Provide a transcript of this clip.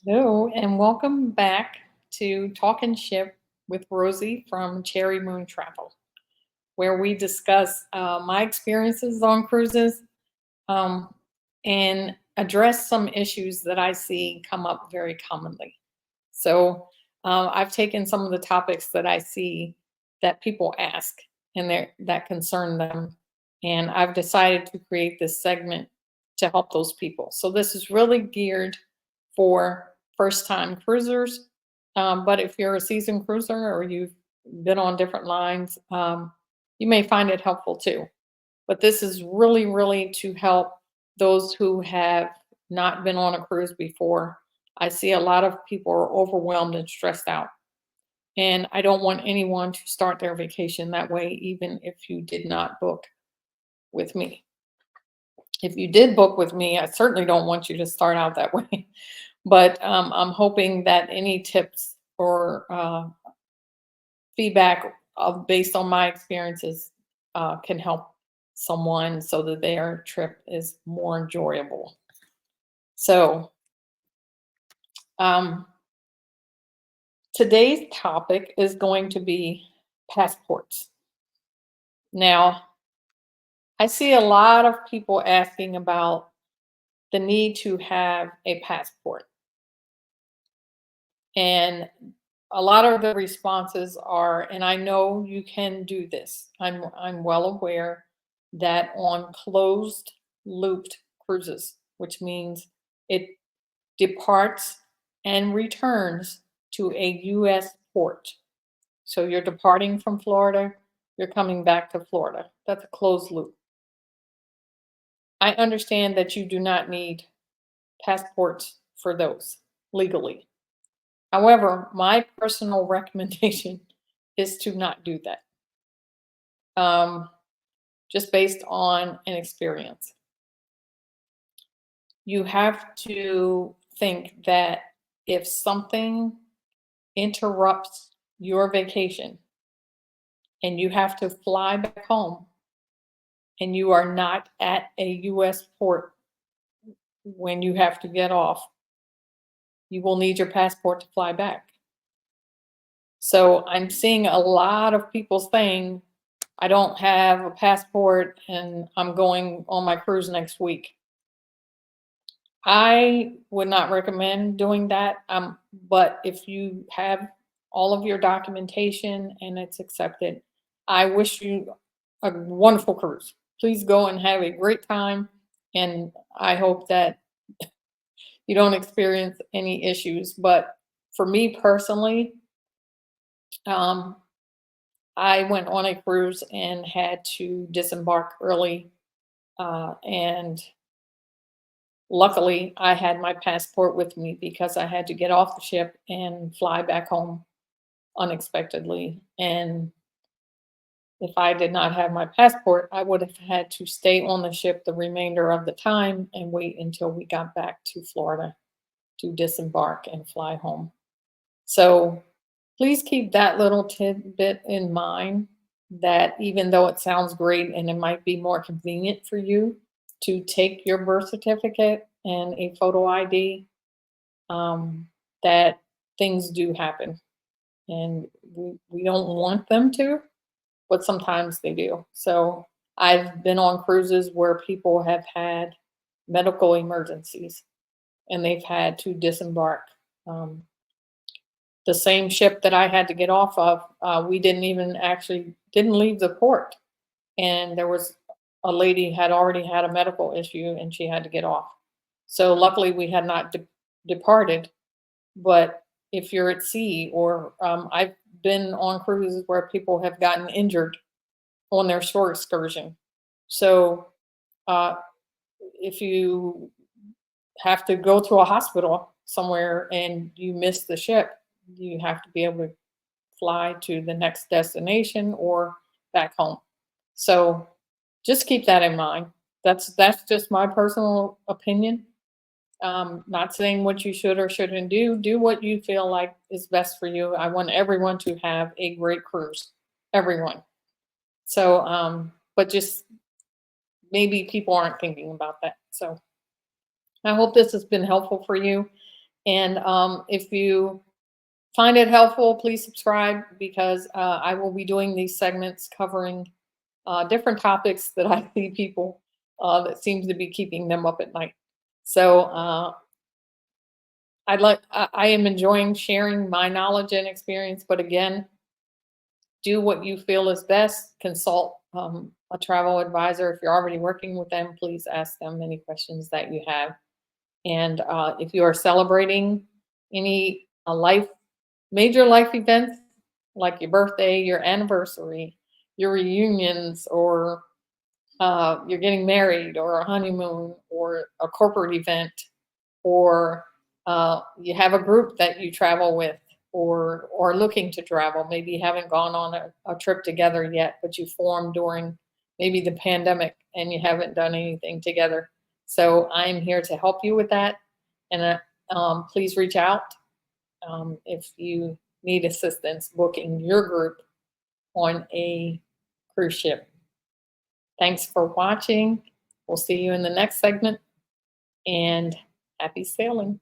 Hello, and welcome back to Talking Ship with Rosie from Cherry Moon Travel, where we discuss my experiences on cruises um, and address some issues that I see come up very commonly. So, I've taken some of the topics that I see that people ask and that concern them, and I've decided to create this segment to help those people. So, this is really geared for first time cruisers. But if you're a seasoned cruiser or you've been on different lines, you may find it helpful too. But this is really, really to help those who have not been on a cruise before. I see a lot of people are overwhelmed and stressed out. And I don't want anyone to start their vacation that way, even if you did not book with me. If you did book with me, I certainly don't want you to start out that way. But I'm hoping that any tips or feedback based on my experiences can help someone so that their trip is more enjoyable. So, um, today's topic is going to be passports. Now, I see a lot of people asking about the need to have a passport. And a lot of the responses are, and I know you can do this. I'm well aware that on closed looped cruises, which means it departs and returns to a US port. So you're departing from Florida, you're coming back to Florida. That's a closed loop. I understand that you do not need passports for those legally. However, my personal recommendation is to not do that, um, just based on an experience. You have to think that if something interrupts your vacation and you have to fly back home and you are not at a US port when you have to get off, you will need your passport to fly back. So I'm seeing a lot of people saying, I don't have a passport and I'm going on my cruise next week. I would not recommend doing that. But if you have all of your documentation and it's accepted, I wish you a wonderful cruise. Please go and have a great time. And I hope that you don't experience any issues. But for me personally, um, I went on a cruise and had to disembark early. And luckily, I had my passport with me because I had to get off the ship and fly back home unexpectedly. And if I did not have my passport, I would have had to stay on the ship the remainder of the time and wait until we got back to Florida to disembark and fly home. So please keep that little tidbit in mind, that even though it sounds great and it might be more convenient for you to take your birth certificate and a photo ID, um, that things do happen. And we don't want them to, but sometimes they do. So I've been on cruises where people have had medical emergencies and they've had to disembark. Um, the same ship that I had to get off of, we didn't even actually didn't leave the port, and there was a lady had already had a medical issue and she had to get off. So luckily we had not departed. But if you're at sea, or I've been on cruises where people have gotten injured on their shore excursion. So uh, if you have to go to a hospital somewhere and you miss the ship, you have to be able to fly to the next destination or back home. So just keep that in mind. That's just my personal opinion. Not saying what you should or shouldn't do. Do what you feel like is best for you. I want everyone to have a great cruise. Everyone. So, but just maybe people aren't thinking about that. So I hope this has been helpful for you. And if you find it helpful, please subscribe because I will be doing these segments covering different topics that I see people that seems to be keeping them up at night. So I am enjoying sharing my knowledge and experience, but again, do what you feel is best. Consult a travel advisor. If you're already working with them, please ask them any questions that you have. And if you are celebrating any major life events like your birthday, your anniversary, your reunions, or you're getting married, or a honeymoon, or a corporate event, or you have a group that you travel with, or looking to travel. Maybe you haven't gone on a trip together yet, but you formed during maybe the pandemic and you haven't done anything together. So I'm here to help you with that. And please reach out if you need assistance booking your group on a cruise ship. Thanks for watching. We'll see you in the next segment, and happy sailing.